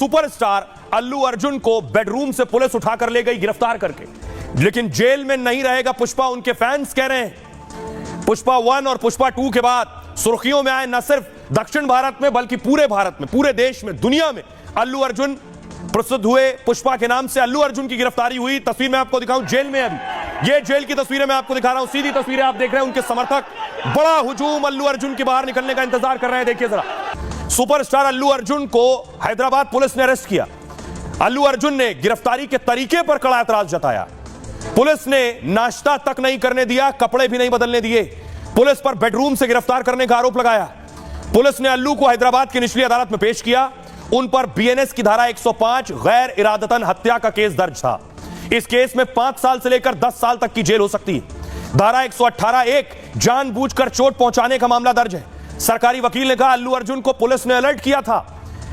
Superstar Allu Arjun को bedroom से police उठाकर ले गई गिरफ्तार करके, लेकिन जेल में नहीं रहेगा पुष्पा, उनके फैंस कह रहे हैं। पुष्पा 1 और पुष्पा 2 के बाद सुर्खियों में आए न सिर्फ दक्षिण भारत में बल्कि पूरे भारत में, पूरे देश में, दुनिया में अल्लू अर्जुन प्रसिद्ध हुए। पुष्पा के नाम से अल्लू अर्जुन की गिरफ्तारी हुई। तस्वीर मैं आपको दिखाऊं, जेल में अभी ये जेल की तस्वीरें मैं आपको दिखा रहा हूं, सीधी तस्वीरें आप देख रहे हैं। उनके समर्थक बड़ा हुजूम अल्लू अर्जुन के बाहर निकलने का इंतजार कर रहे हैं। देखिए जरा, सुपरस्टार अल्लू अर्जुन को हैदराबाद पुलिस ने अरेस्ट किया। अल्लू अर्जुन ने गिरफ्तारी के तरीके पर कड़ा एतराज जताया। पुलिस ने नाश्ता तक नहीं करने दिया, कपड़े भी नहीं बदलने दिए। पुलिस पर बेडरूम से गिरफ्तार करने का आरोप लगाया। पुलिस ने अल्लू को हैदराबाद की निचली अदालत में पेश किया। उन पर बीएनएस की धारा 105 गैर इरादतन हत्या का केस दर्ज था। इस केस में 5 साल से लेकर 10 साल तक की जेल हो सकती है। धारा 118(1) जानबूझकर चोट पहुंचाने का मामला दर्ज है। सरकारी वकील ने कहा अल्लू अर्जुन को पुलिस ने अलर्ट किया था।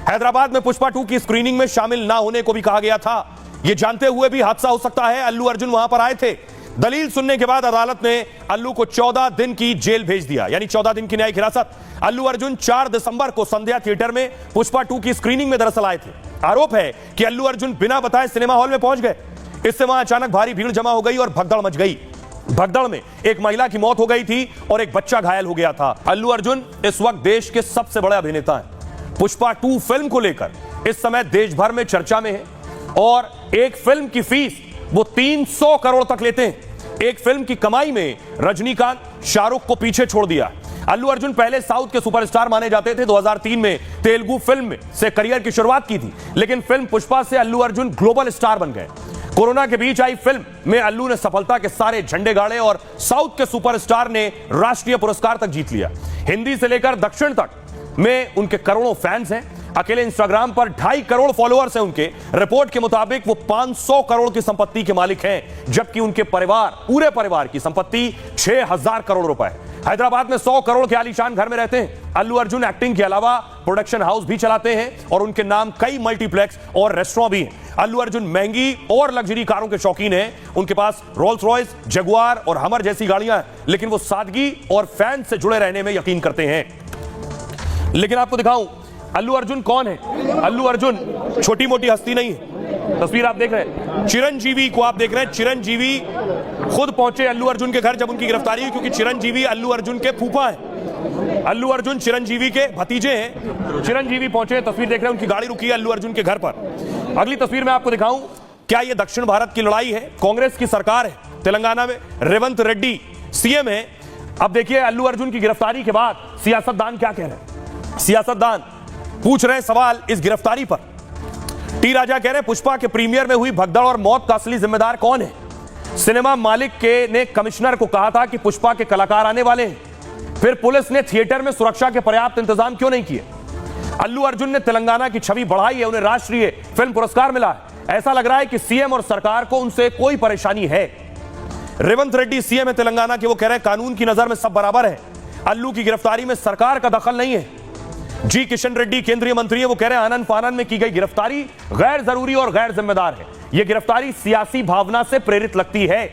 हैदराबाद में पुष्पा 2 की स्क्रीनिंग में शामिल ना होने को भी कहा गया था। यह जानते हुए भी हादसा हो सकता है, अल्लू अर्जुन वहां पर आए थे। दलील सुनने के बाद अदालत ने अल्लू को 14 दिन की जेल भेज दिया, यानी 14 दिन की न्यायिक हिरासत। अल्लू अर्जुन 4 दिसंबर को संध्या थिएटर में पुष्पा 2 की स्क्रीनिंग में दरअसल आए थे। आरोप है कि अल्लू अर्जुन बिना बताए सिनेमा हॉल में पहुंच गए। इससे वहां अचानक भारी भीड़ जमा हो गई और भगदड़ मच गई। भगदड़ में एक महिला की मौत हो गई थी और एक बच्चा घायल हो गया था। अल्लू अर्जुन इस वक्त देश के सबसे बड़े अभिनेता हैं। पुष्पा 2 फिल्म को लेकर इस समय देश भर में चर्चा में है और एक फिल्म की फीस वो 300 करोड़ तक लेते हैं। एक फिल्म की कमाई में रजनीकांत, शाहरुख को पीछे छोड़ दिया। अल्लू अर्जुन पहले साउथ के सुपरस्टार माने जाते थे। 2003 में तेलुगु फिल्म से करियर की शुरुआत की थी, लेकिन फिल्म पुष्पा से अल्लू अर्जुन ग्लोबल स्टार बन गए। कोरोना के बीच आई फिल्म में अल्लू ने सफलता के सारे झंडे गाड़े और साउथ के सुपरस्टार ने राष्ट्रीय पुरस्कार तक जीत लिया। हिंदी से लेकर दक्षिण तक में उनके करोड़ों फैंस हैं। अकेले इंस्टाग्राम पर 2.5 करोड़ फॉलोअर्स हैं उनके। रिपोर्ट के मुताबिक वो 500 करोड़ की संपत्ति के मालिक हैं, जबकि उनके पूरे परिवार की संपत्ति 6000 करोड़ रुपए। हैदराबाद में 100 करोड़ के आलीशान घर में रहते हैं। अल्लू अर्जुन एक्टिंग के अलावा प्रोडक्शन हाउस भी चलाते हैं और उनके नाम कई मल्टीप्लेक्स और रेस्टोरेंट भी हैं। अल्लू अर्जुन महंगी और लग्जरी कारों के शौकीन हैं। उनके पास रोल्स रॉयस, जगुआर और हमर जैसी गाड़ियां हैं, लेकिन वो सादगी और फैन से जुड़े रहने में यकीन करते हैं। लेकिन आपको दिखाऊं अल्लू अर्जुन कौन है। अल्लू अर्जुन छोटी मोटी हस्ती नहीं है। तस्वीर आप देख रहे हैं, चिरंजीवी को आप देख रहे हैं। चिरंजीवी खुद पहुंचे अल्लू अर्जुन के घर जब उनकी गिरफ्तारी हुई, क्योंकि चिरंजीवी अल्लू अर्जुन के फूफा हैं। अल्लू अर्जुन चिरंजीवी के भतीजे हैं। चिरंजीवी पहुंचे, तस्वीर देख रहे हैं, उनकी गाड़ी रुकी है अल्लू अर्जुन के घर पर। अगली तस्वीर में आपको दिखाऊं, क्या यह दक्षिण भारत की लड़ाई है? कांग्रेस की सरकार है तेलंगाना में, रेवंत रेड्डी सीएम है। अब देखिए अल्लू अर्जुन की गिरफ्तारी के बाद सियासतदान क्या कह रहे हैं। सियासतदान पूछ रहे हैं सवाल इस गिरफ्तारी पर। टी राजा कह रहे हैं पुष्पा के प्रीमियर में हुई भगदड़ और मौत का असली जिम्मेदार कौन है? सिनेमा मालिक ने कमिश्नर को कहा था कि पुष्पा के कलाकार आने वाले हैं, फिर पुलिस ने थिएटर में सुरक्षा के पर्याप्त इंतजाम क्यों नहीं किए? अल्लू अर्जुन ने तेलंगाना की छवि बढ़ाई है, उन्हें राष्ट्रीय फिल्म पुरस्कार मिला है। ऐसा लग रहा है कि सीएम और सरकार को उनसे कोई परेशानी है। रेवंत रेड्डी सीएम है तेलंगाना के, वो कह रहे हैं कानून की नजर में सब बराबर है। अल्लू की गिरफ्तारी में सरकार का दखल नहीं है। जी किशन रेड्डी केंद्रीय मंत्री है, वो कह रहे हैं आनंद फानन में की गई गिरफ्तारी गैर जरूरी और गैर जिम्मेदार है। यह गिरफ्तारी सियासी भावना से प्रेरित लगती है।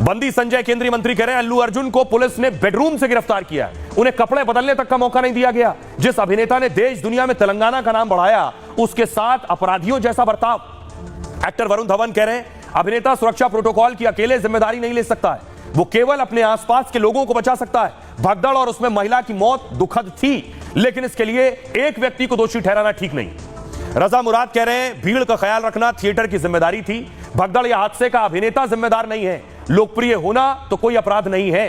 बंदी संजय केंद्रीय मंत्री कह रहे हैं अल्लू अर्जुन को पुलिस ने बेडरूम से गिरफ्तार किया, उन्हें कपड़े बदलने तक का मौका नहीं दिया गया। जिस अभिनेता ने देश दुनिया में तेलंगाना का नाम बढ़ाया, उसके साथ अपराधियों जैसा बर्ताव। एक्टर वरुण धवन कह रहे हैं अभिनेता सुरक्षा प्रोटोकॉल की अकेले जिम्मेदारी नहीं ले सकता है, वो केवल अपने आसपास के लोगों को बचा सकता है। भगदड़ और उसमें महिला की मौत दुखद थी, लेकिन इसके लिए एक व्यक्ति को दोषी ठहराना ठीक नहीं। रजा मुराद कह रहे हैं भीड़ का ख्याल रखना थिएटर की जिम्मेदारी थी, भगदड़ या हादसे का अभिनेता जिम्मेदार नहीं है। लोकप्रिय होना तो कोई अपराध नहीं है।